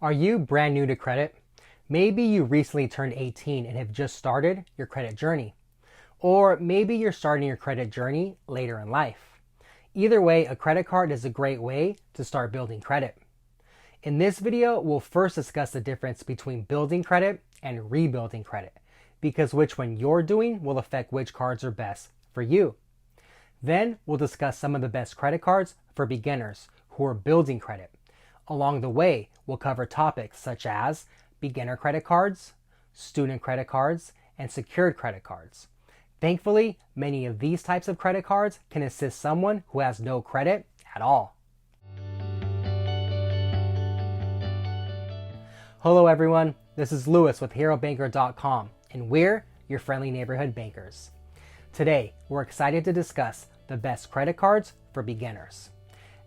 Are you brand new to credit? Maybe you recently turned 18 and have just started your credit journey. Or maybe you're starting your credit journey later in life. Either way, a credit card is a great way to start building credit. In this video, we'll first discuss the difference between building credit and rebuilding credit, because which one you're doing will affect which cards are best for you. Then we'll discuss some of the best credit cards for beginners who are building credit. Along the way, we'll cover topics such as beginner credit cards, student credit cards, and secured credit cards. Thankfully, many of these types of credit cards can assist someone who has no credit at all. Hello everyone, this is Lewis with HeroBanker.com, and we're your friendly neighborhood bankers. Today, we're excited to discuss the best credit cards for beginners.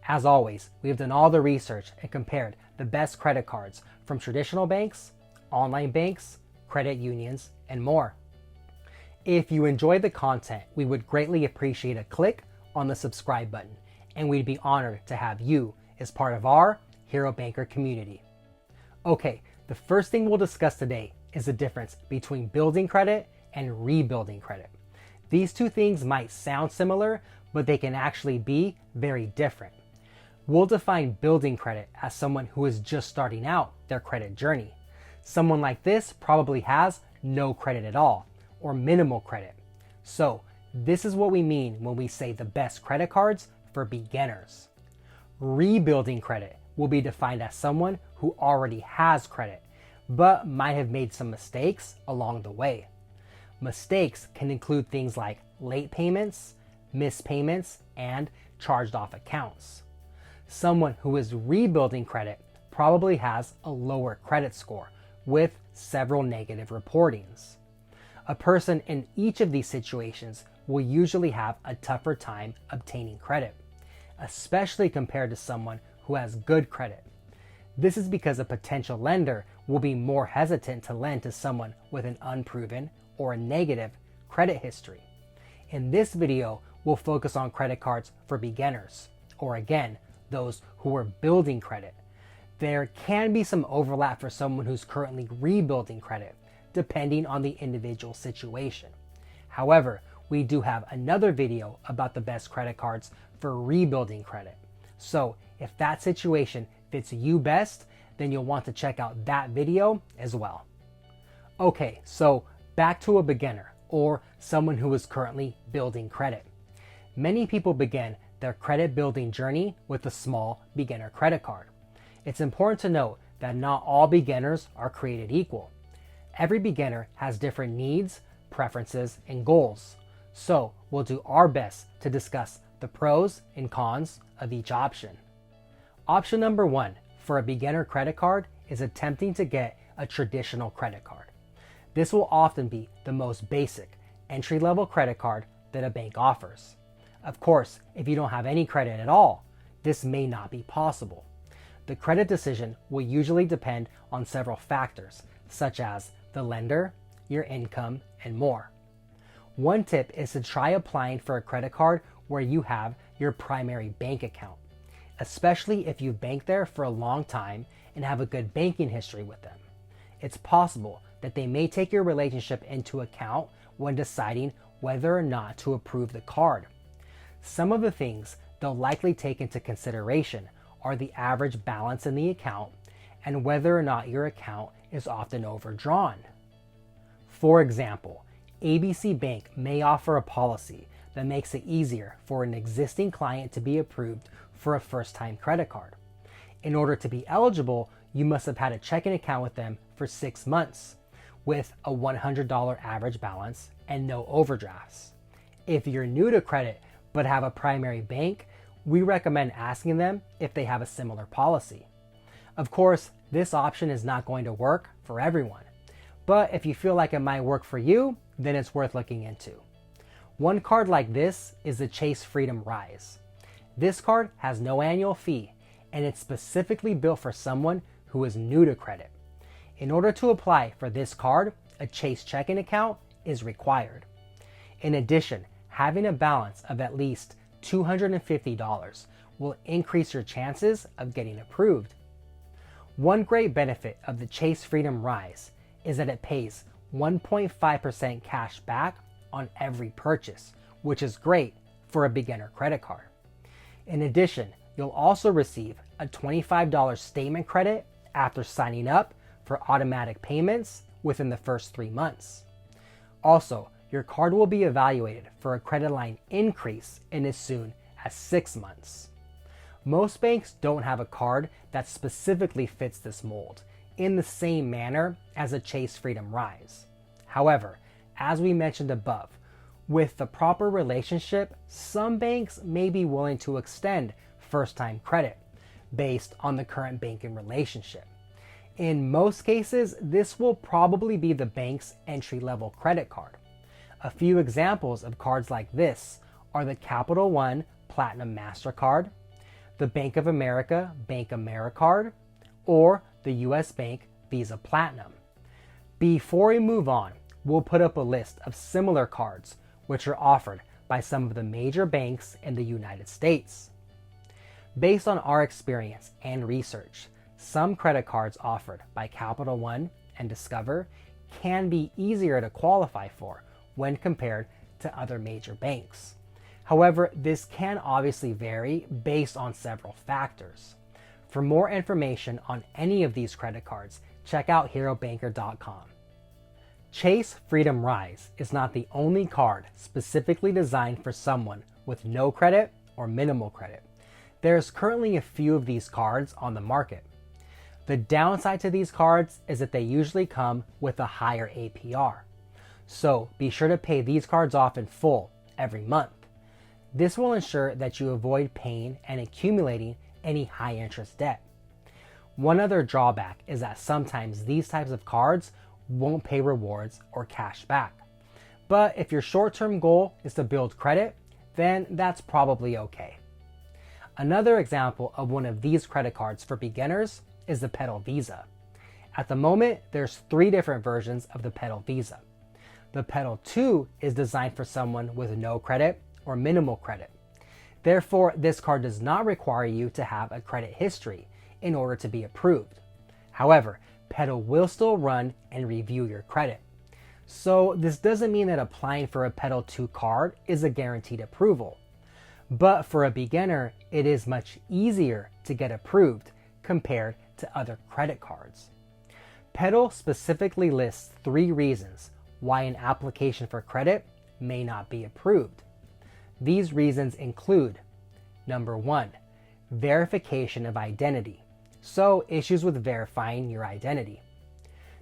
As always, we have done all the research and compared the best credit cards from traditional banks, online banks, credit unions, and more. If you enjoyed the content, we would greatly appreciate a click on the subscribe button, and we'd be honored to have you as part of our Hero Banker community. Okay, the first thing we'll discuss today is the difference between building credit and rebuilding credit. These two things might sound similar, but they can actually be very different. We'll define building credit as someone who is just starting out their credit journey. Someone like this probably has no credit at all, or minimal credit. So this is what we mean when we say the best credit cards for beginners. Rebuilding credit will be defined as someone who already has credit, but might have made some mistakes along the way. Mistakes can include things like late payments, missed payments, and charged off accounts. Someone who is rebuilding credit probably has a lower credit score with several negative reportings. A person in each of these situations will usually have a tougher time obtaining credit, especially compared to someone who has good credit. This is because a potential lender will be more hesitant to lend to someone with an unproven or a negative credit history. In this video, we'll focus on credit cards for beginners, or again, those who are building credit. There can be some overlap for someone who's currently rebuilding credit, depending on the individual situation. However, we do have another video about the best credit cards for rebuilding credit. So if that situation fits you best, then you'll want to check out that video as well. Okay, so back to a beginner or someone who is currently building credit. Many people begin their credit building journey with a small beginner credit card. It's important to note that not all beginners are created equal. Every beginner has different needs, preferences, and goals. So we'll do our best to discuss the pros and cons of each option. Option number 1 for a beginner credit card is attempting to get a traditional credit card. This will often be the most basic entry-level credit card that a bank offers. Of course, if you don't have any credit at all, this may not be possible. The credit decision will usually depend on several factors, such as the lender, your income, and more. One tip is to try applying for a credit card where you have your primary bank account, especially if you've banked there for a long time and have a good banking history with them. It's possible that they may take your relationship into account when deciding whether or not to approve the card. Some of the things they'll likely take into consideration are the average balance in the account and whether or not your account is often overdrawn. For example, ABC Bank may offer a policy that makes it easier for an existing client to be approved for a first-time credit card. In order to be eligible, you must have had a checking account with them for 6 months with a $100 average balance and no overdrafts. If you're new to credit but have a primary bank, we recommend asking them if they have a similar policy. Of course, this option is not going to work for everyone, but if you feel like it might work for you, then it's worth looking into. One card like this is the Chase Freedom Rise. This card has no annual fee, and it's specifically built for someone who is new to credit. In order to apply for this card, a Chase checking account is required. In addition, having a balance of at least $250 will increase your chances of getting approved. One great benefit of the Chase Freedom Rise is that it pays 1.5% cash back on every purchase, which is great for a beginner credit card. In addition, you'll also receive a $25 statement credit after signing up for automatic payments within the first 3 months. Also, your card will be evaluated for a credit line increase in as soon as 6 months. Most banks don't have a card that specifically fits this mold in the same manner as a Chase Freedom Rise. However, as we mentioned above, with the proper relationship, some banks may be willing to extend first-time credit based on the current banking relationship. In most cases, this will probably be the bank's entry-level credit card. A few examples of cards like this are the Capital One Platinum MasterCard, the Bank of America Bank AmeriCard, or the US Bank Visa Platinum. Before we move on, we'll put up a list of similar cards which are offered by some of the major banks in the United States. Based on our experience and research, some credit cards offered by Capital One and Discover can be easier to qualify for when compared to other major banks. However, this can obviously vary based on several factors. For more information on any of these credit cards, check out herobanker.com. Chase Freedom Rise is not the only card specifically designed for someone with no credit or minimal credit. There's currently a few of these cards on the market. The downside to these cards is that they usually come with a higher APR. So be sure to pay these cards off in full every month. This will ensure that you avoid paying and accumulating any high interest debt. One other drawback is that sometimes these types of cards won't pay rewards or cash back. But if your short-term goal is to build credit, then that's probably okay. Another example of one of these credit cards for beginners is the Petal Visa. At the moment, there's 3 different versions of the Petal Visa. The Petal 2 is designed for someone with no credit or minimal credit. Therefore, this card does not require you to have a credit history in order to be approved. However, Petal will still run and review your credit. So this doesn't mean that applying for a Petal 2 card is a guaranteed approval. But for a beginner, it is much easier to get approved compared to other credit cards. Petal specifically lists 3 reasons why an application for credit may not be approved. These reasons include: number 1, verification of identity. So issues with verifying your identity.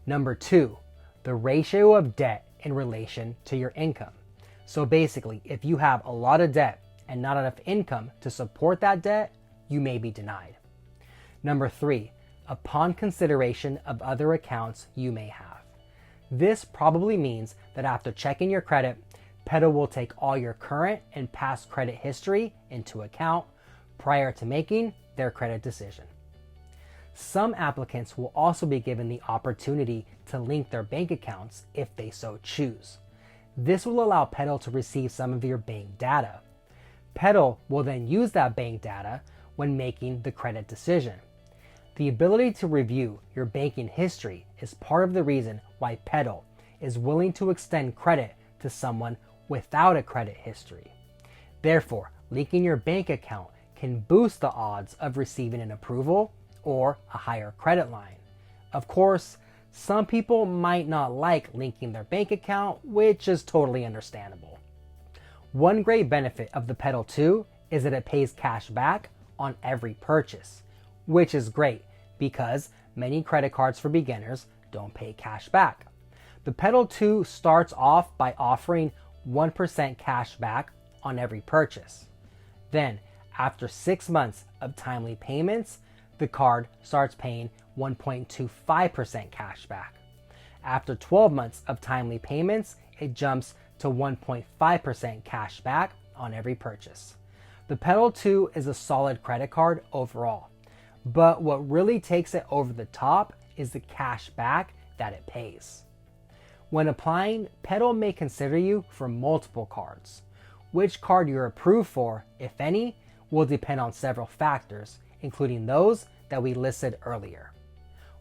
Number 2, the ratio of debt in relation to your income. So basically, if you have a lot of debt and not enough income to support that debt, you may be denied. Number 3, upon consideration of other accounts you may have. This probably means that after checking your credit, Petal will take all your current and past credit history into account prior to making their credit decision. Some applicants will also be given the opportunity to link their bank accounts if they so choose. This will allow Petal to receive some of your bank data. Petal will then use that bank data when making the credit decision. The ability to review your banking history is part of the reason why Petal is willing to extend credit to someone without a credit history. Therefore, linking your bank account can boost the odds of receiving an approval or a higher credit line. Of course, some people might not like linking their bank account, which is totally understandable. One great benefit of the Petal 2 is that it pays cash back on every purchase, which is great because many credit cards for beginners don't pay cash back. The Petal 2 starts off by offering 1% cash back on every purchase. Then, after 6 months of timely payments, the card starts paying 1.25% cash back. After 12 months of timely payments, it jumps to 1.5% cash back on every purchase. The Petal 2 is a solid credit card overall, but what really takes it over the top is the cash back that it pays. When applying, Petal may consider you for multiple cards. Which card you're approved for, if any, will depend on several factors, including those that we listed earlier.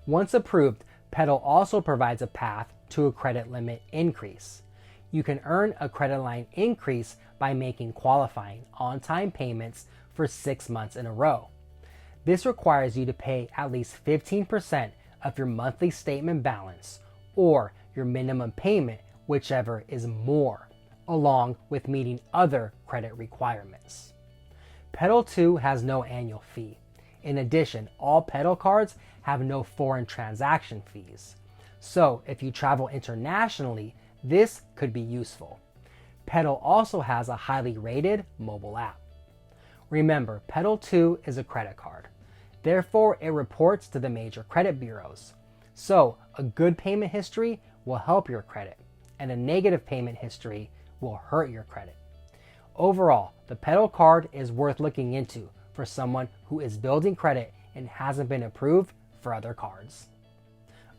Once approved, Petal also provides a path to a credit limit increase. You can earn a credit line increase by making qualifying on-time payments for 6 months in a row. This requires you to pay at least 15% of your monthly statement balance or your minimum payment, whichever is more, along with meeting other credit requirements. Petal 2 has no annual fee. In addition, all Petal cards have no foreign transaction fees. So if you travel internationally, this could be useful. Petal also has a highly rated mobile app. Remember, Petal 2 is a credit card. Therefore, it reports to the major credit bureaus. So a good payment history will help your credit, and a negative payment history will hurt your credit. Overall, the Petal card is worth looking into for someone who is building credit and hasn't been approved for other cards.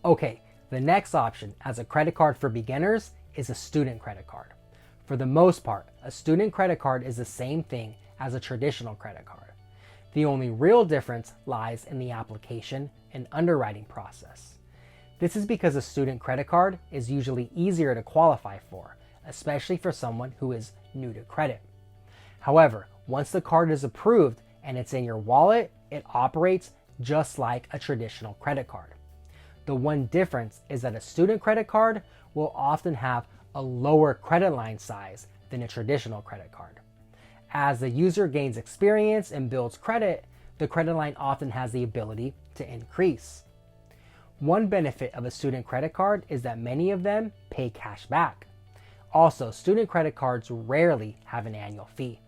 Okay, the next option as a credit card for beginners is a student credit card. For the most part, a student credit card is the same thing as a traditional credit card. The only real difference lies in the application and underwriting process. This is because a student credit card is usually easier to qualify for, especially for someone who is new to credit. However, once the card is approved and it's in your wallet, it operates just like a traditional credit card. The one difference is that a student credit card will often have a lower credit line size than a traditional credit card. As the user gains experience and builds credit, the credit line often has the ability to increase. One benefit of a student credit card is that many of them pay cash back. Also, student credit cards rarely have an annual fee.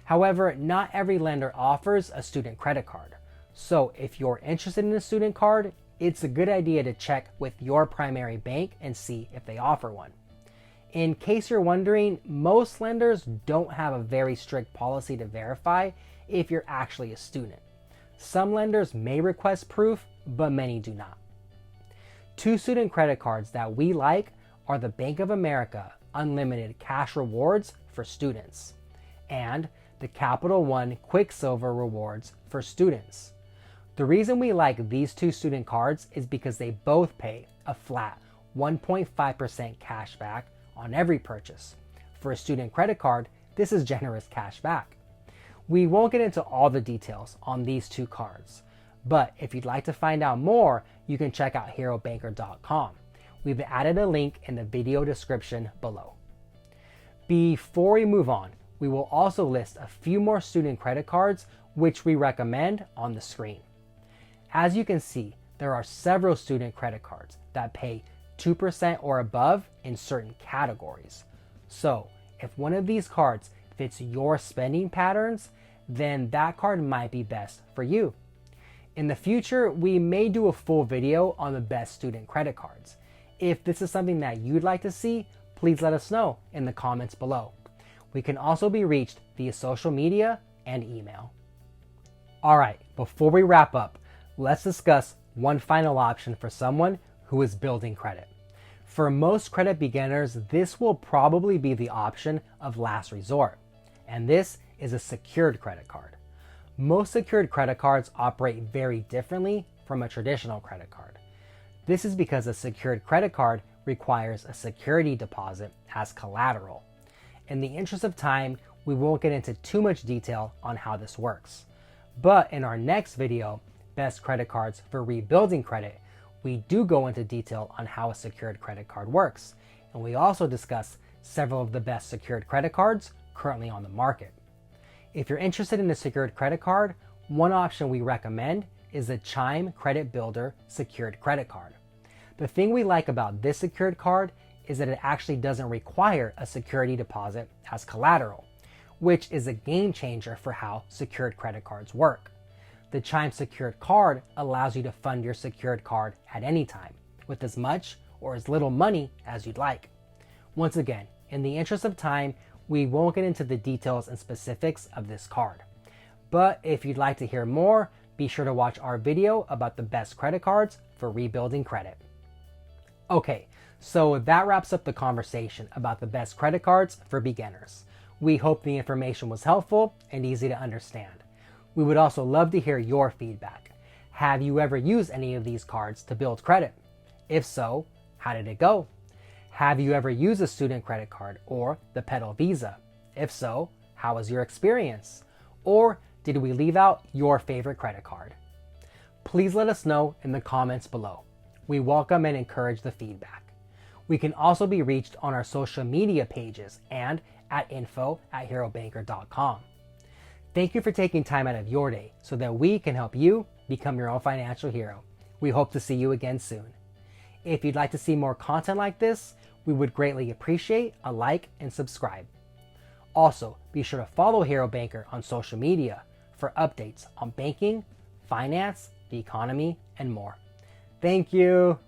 However, not every lender offers a student credit card. So if you're interested in a student card, it's a good idea to check with your primary bank and see if they offer one. In case you're wondering, most lenders don't have a very strict policy to verify if you're actually a student. Some lenders may request proof, but many do not. Two student credit cards that we like are the Bank of America Unlimited Cash Rewards for students and the Capital One Quicksilver Rewards for students. The reason we like these two student cards is because they both pay a flat 1.5% cash back on every purchase. For a student credit card, this is generous cash back. We won't get into all the details on these two cards, but if you'd like to find out more, you can check out herobanker.com. We've added a link in the video description below. Before we move on, we will also list a few more student credit cards which we recommend on the screen. As you can see, there are several student credit cards that pay 2% or above in certain categories. So if one of these cards fits your spending patterns, then that card might be best for you. In the future, we may do a full video on the best student credit cards. If this is something that you'd like to see, please let us know in the comments below. We can also be reached via social media and email. All right, before we wrap up, let's discuss one final option for someone who is building credit. For most credit beginners, this will probably be the option of last resort, and this is a secured credit card. Most secured credit cards operate very differently from a traditional credit card. This is because a secured credit card requires a security deposit as collateral. In the interest of time, we won't get into too much detail on how this works. But in our next video, Best Credit Cards for Rebuilding Credit, we do go into detail on how a secured credit card works. And we also discuss several of the best secured credit cards currently on the market. If you're interested in a secured credit card, one option we recommend is the Chime Credit Builder Secured Credit Card. The thing we like about this secured card is that it actually doesn't require a security deposit as collateral, which is a game changer for how secured credit cards work. The Chime Secured Card allows you to fund your secured card at any time with as much or as little money as you'd like. Once again, in the interest of time, we won't get into the details and specifics of this card. But if you'd like to hear more, be sure to watch our video about the best credit cards for rebuilding credit. Okay, so that wraps up the conversation about the best credit cards for beginners. We hope the information was helpful and easy to understand. We would also love to hear your feedback. Have you ever used any of these cards to build credit? If so, how did it go? Have you ever used a student credit card or the Petal Visa? If so, how was your experience? Or did we leave out your favorite credit card? Please let us know in the comments below. We welcome and encourage the feedback. We can also be reached on our social media pages and at info@herobanker.com. Thank you for taking time out of your day so that we can help you become your own financial hero. We hope to see you again soon. If you'd like to see more content like this, we would greatly appreciate a like and subscribe. Also, be sure to follow Hero Banker on social media for updates on banking, finance, the economy, and more. Thank you.